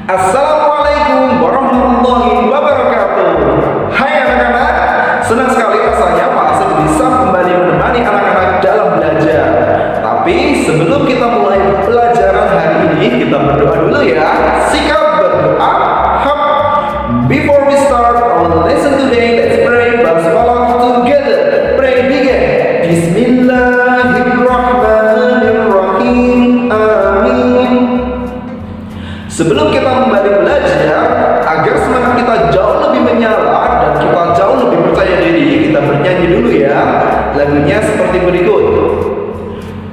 Assalamualaikum warahmatullahi wabarakatuh. Hai anak-anak, senang sekali rasanya Pak Asep bisa kembali menemani anak-anak dalam belajar. Tapi sebelum kita mulai pelajaran hari ini, kita berdoa dulu ya. Sikap berdoa. Hap. Before we start our lesson today, let's pray Basmalah together. Pray begin. Bismillahirrahmanirrahim. Amin. Sebelum kita kembali belajar, agar semangat kita jauh lebih menyala dan kita jauh lebih percaya diri, kita bernyanyi dulu ya. Lagunya seperti berikut.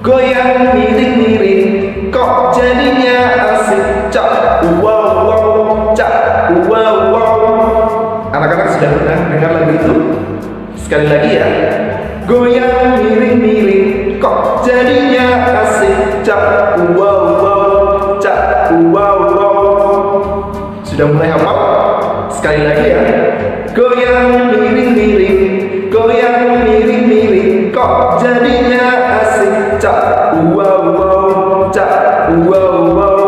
Goyang miring-miring, kok jadinya asik. Cak, wow, wow, cak, wow, wow. Anak-anak sudah pernah dengar lagu itu? Sekali lagi ya. Goyang miring-miring, kok jadinya asik. Cak, wow, wow, cak, wow, wow. Sudah mulai hafal? Sekali lagi ya. Goyang miring-miring, goyang miring-miring, kok jadinya asik. Cak, wow, wow, cak, wow, wow.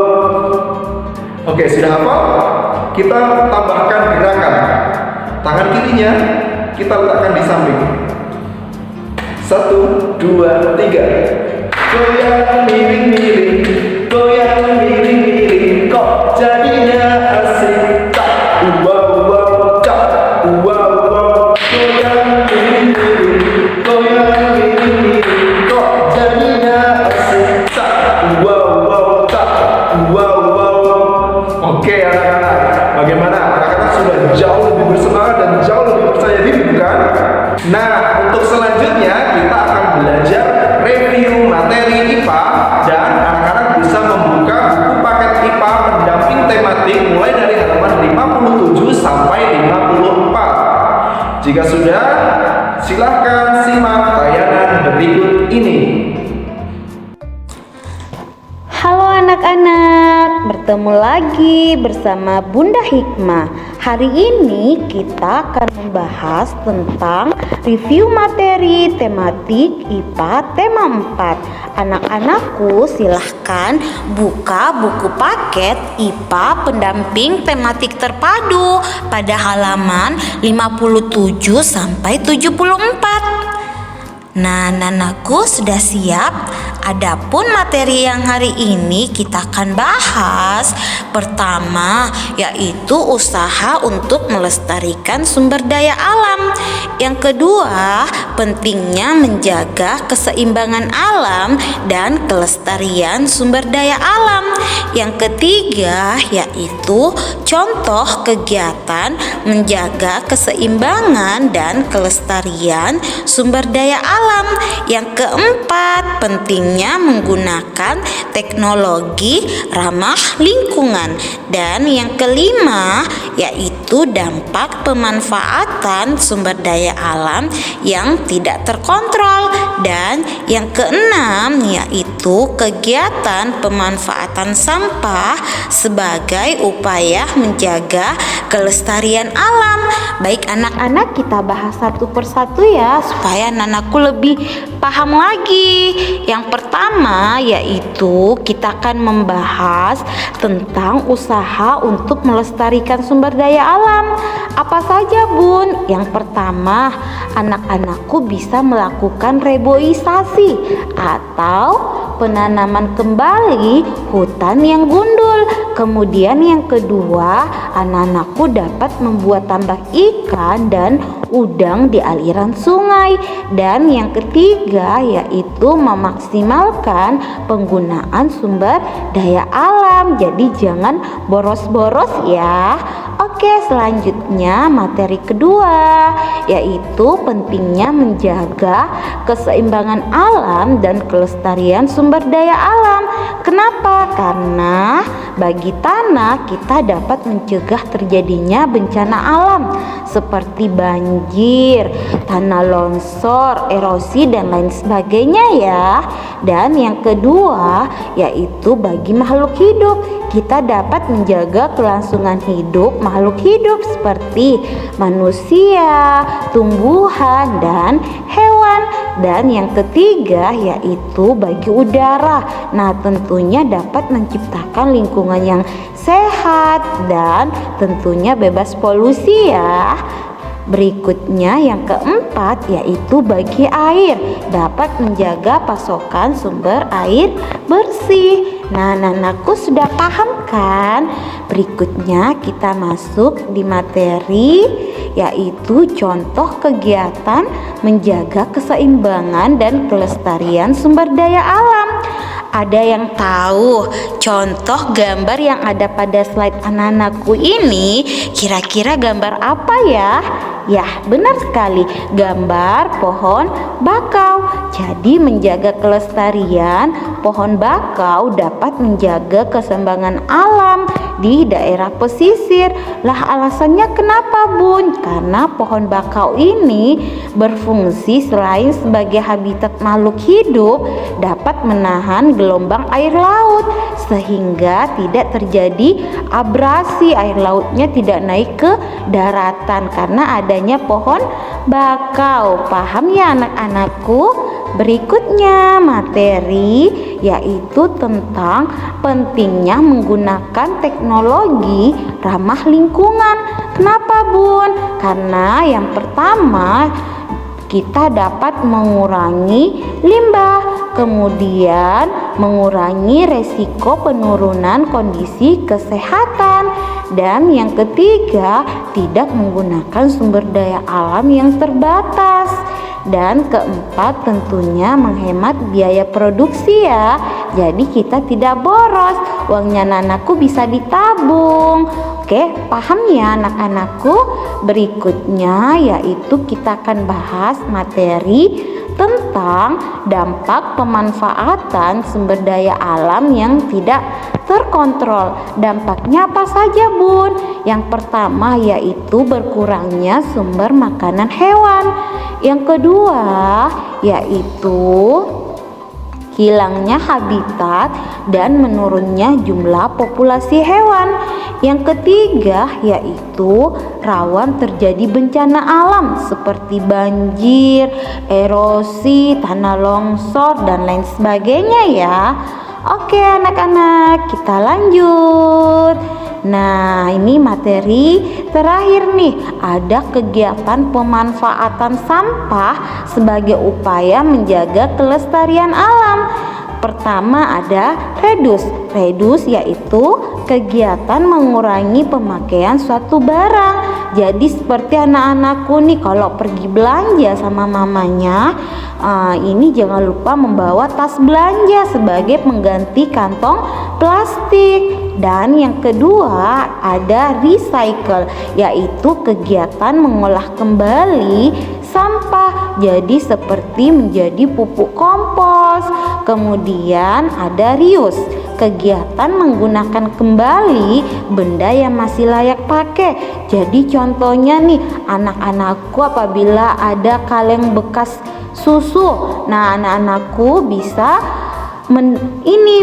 Oke, sudah hafal? Kita tambahkan gerakan. Tangan kirinya kita letakkan di samping. 1, 2, 3. Goyang miring-miring, goyang miring-miring, kok jadinya asik. Cak, wow, wow, cak, wow, wow. Goyang miring-miring, goyang miring-miring, kok jadinya asik. Cak, wow, wow, cak, wow, wow. Oke anak-anak, bagaimana? Anak-anak sudah jauh lebih bersemangat dan jauh lebih percaya diri, bukan? Nah, untuk selanjutnya kita akan belajar review materi IPA dan anak-anak bisa membuka buku paket IPA pendamping tematik mulai dari halaman 57 sampai 54. Jika sudah, silahkan simak tayangan berikut ini. Halo anak-anak, bertemu lagi bersama Bunda Hikmah. Hari ini kita akan membahas tentang review materi tematik IPA tema 4. Anak-anakku silahkan buka buku paket IPA pendamping tematik terpadu pada halaman 57 sampai 74. Nah, anakku sudah siap? Adapun materi yang hari ini kita akan bahas pertama yaitu usaha untuk melestarikan sumber daya alam. Yang kedua, pentingnya menjaga keseimbangan alam dan kelestarian sumber daya alam. Yang ketiga yaitu contoh kegiatan menjaga keseimbangan dan kelestarian sumber daya alam. Yang keempat, pentingnya menggunakan teknologi ramah lingkungan. Dan yang kelima yaitu dampak pemanfaatan sumber daya alam yang tidak terkontrol. Dan yang keenam yaitu kegiatan pemanfaatan sampah sebagai upaya menjaga kelestarian alam. Baik anak-anak, kita bahas satu persatu ya supaya anakku lebih paham lagi. Yang pertama yaitu kita akan membahas tentang usaha untuk melestarikan sumber daya alam. Apa saja Bun? Yang pertama, anak-anakku bisa melakukan reboisasi atau penanaman kembali hutan yang gundul. Kemudian yang kedua, anak-anakku dapat membuat tambak ikan dan udang di aliran sungai. Dan yang ketiga yaitu memaksimalkan penggunaan sumber daya alam. Jadi jangan boros-boros ya. Oke, selanjutnya materi kedua yaitu pentingnya menjaga keseimbangan alam dan kelestarian sumber daya alam. Kenapa? Karena bagi tanah kita dapat mencegah terjadinya bencana alam seperti banjir, tanah longsor, erosi dan lain sebagainya ya. Dan yang kedua yaitu bagi makhluk hidup, kita dapat menjaga kelangsungan hidup makhluk hidup seperti manusia, tumbuhan dan hewan. Dan yang ketiga yaitu bagi udara. Nah, tentunya dapat menciptakan lingkungan yang sehat dan tentunya bebas polusi ya. Berikutnya yang keempat yaitu bagi air, dapat menjaga pasokan sumber air bersih. Nah, anakku sudah paham kan? Berikutnya kita masuk di materi yaitu contoh kegiatan menjaga keseimbangan dan kelestarian sumber daya alam. Ada yang tahu contoh gambar yang ada pada slide anak-anakku ini kira-kira gambar apa ya? Ya, benar sekali, gambar pohon bakau. Jadi menjaga kelestarian pohon bakau dapat menjaga keseimbangan alam di daerah pesisir. Lah, alasannya kenapa, Bun? Karena pohon bakau ini berfungsi selain sebagai habitat makhluk hidup, dapat menahan gelombang air laut sehingga tidak terjadi abrasi, air lautnya tidak naik ke daratan karena adanya pohon bakau. Paham ya anak-anakku? Berikutnya materi yaitu tentang pentingnya menggunakan teknologi ramah lingkungan. Kenapa, Bun? Karena yang pertama kita dapat mengurangi limbah, kemudian mengurangi resiko penurunan kondisi kesehatan, dan yang ketiga tidak menggunakan sumber daya alam yang terbatas. Dan keempat tentunya menghemat biaya produksi ya. Jadi kita tidak boros, uangnya anakku bisa ditabung. Oke, paham ya anak-anakku? Berikutnya yaitu kita akan bahas materi tentang dampak pemanfaatan sumber daya alam yang tidak terkontrol. Dampaknya apa saja, Bun? Yang pertama yaitu berkurangnya sumber makanan hewan. Yang kedua yaitu hilangnya habitat dan menurunnya jumlah populasi hewan. Yang ketiga yaitu rawan terjadi bencana alam seperti banjir, erosi, tanah longsor, dan lain sebagainya ya. Oke anak-anak, kita lanjut. Nah, ini materi terakhir nih. Ada kegiatan pemanfaatan sampah sebagai upaya menjaga kelestarian alam. Pertama ada redus. Redus yaitu kegiatan mengurangi pemakaian suatu barang. Jadi seperti anak-anakku nih kalau pergi belanja sama mamanya, ini jangan lupa membawa tas belanja sebagai pengganti kantong plastik. Dan yang kedua ada recycle, yaitu kegiatan mengolah kembali sampah jadi seperti menjadi pupuk kompos. Kemudian ada reuse, kegiatan menggunakan kembali benda yang masih layak pakai. Jadi contohnya nih anak-anakku apabila ada kaleng bekas susu, nah anak-anakku bisa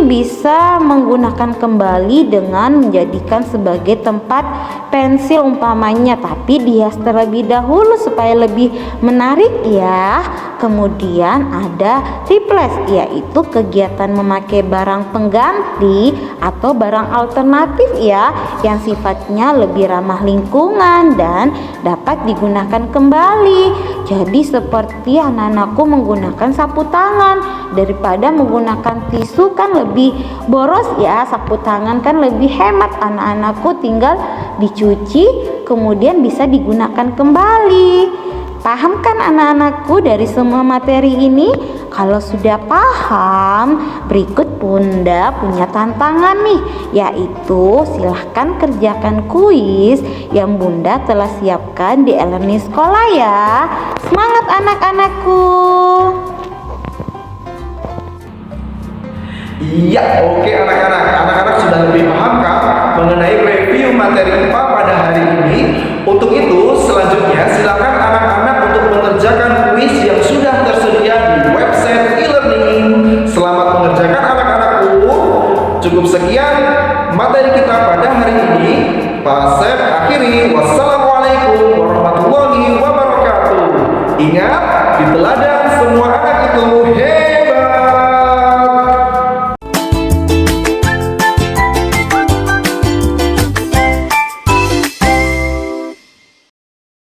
bisa menggunakan kembali dengan menjadikan sebagai tempat pensil umpamanya, tapi dihias terlebih dahulu supaya lebih menarik ya. Kemudian ada replace, yaitu kegiatan memakai barang pengganti atau barang alternatif ya, yang sifatnya lebih ramah lingkungan dan dapat digunakan kembali. Jadi seperti anak-anakku menggunakan sapu tangan daripada menggunakan tisu, kan lebih boros ya. Sapu tangan kan lebih hemat, anak-anakku tinggal dicuci kemudian bisa digunakan kembali. Paham kan anak-anakku dari semua materi ini? Kalau sudah paham, berikut Bunda punya tantangan nih, yaitu silahkan kerjakan kuis yang Bunda telah siapkan di e-learning sekolah ya. Semangat anak-anakku. Iya, oke anak-anak. Anak-anak sudah lebih paham kan mengenai review materi IPA pada hari ini. Untuk itu, selanjutnya silakan anak-anak untuk mengerjakan kuis yang sudah tersedia di website e-learning. Selamat mengerjakan anak-anakku. Cukup sekian materi kita pada hari ini. Pak Sep akhiri. Wassalamualaikum